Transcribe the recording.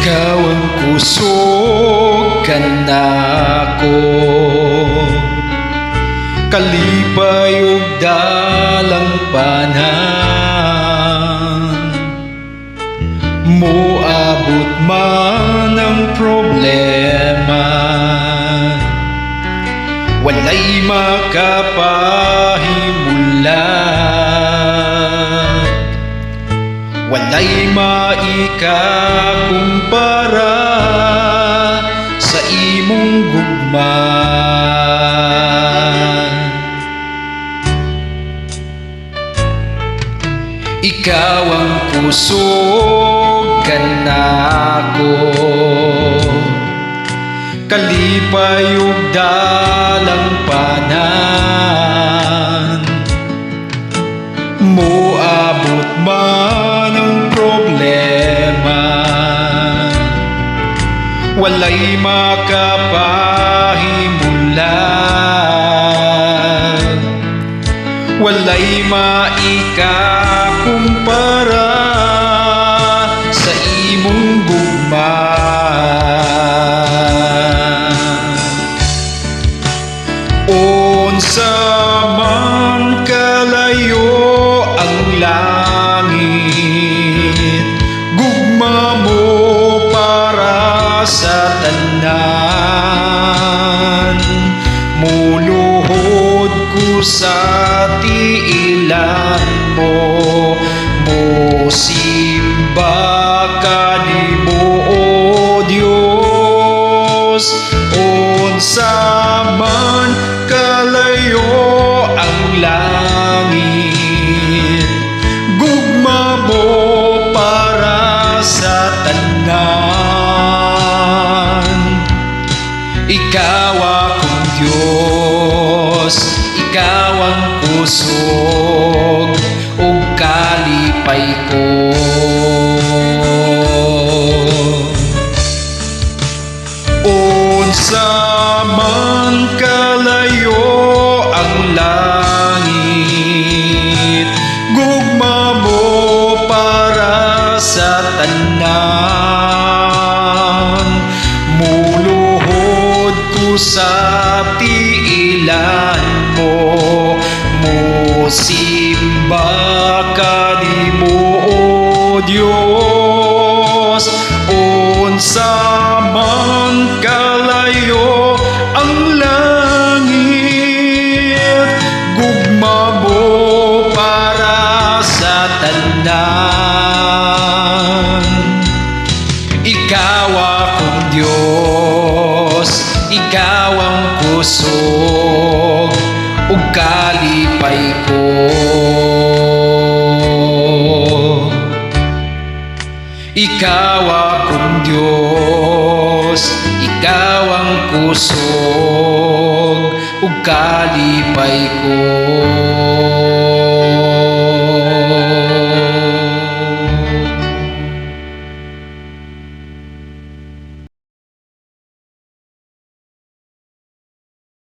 Ikaw ang kusog kanako, kalipay ug dalang panan. Moabot man ang problema, walay makapahimulat, walay maikakumpara sa imong gugma. Ikaw ang kusog kanako, kalipay ug dalang panan. Moabot man ang problema, walay makapahimulat, walay maikakumpara sa imong gugma. Unsa man kalayo ang langit, gugma mo para sa tanan. Muluhod ko sa tiilan mo, mosimba kanimo o Dios. Unsa man kalayo ang langit, gugma mo para sa tanan. Ikaw akong Diyos, ikaw ang kusog ug kalipay ko. Unsa man kalayo ang langit, gugma mo para sa tanan. Muluhod ko sa tiilan mo, mosimba kanimo o Dios. Unsa man kalayo ang langit, gugma mo para sa tanan. Ikaw akong Diyos, ikaw ang kusog ug kalipay ko. Ikaw akong Diyos, ikaw ang kusog ug kalipay ko.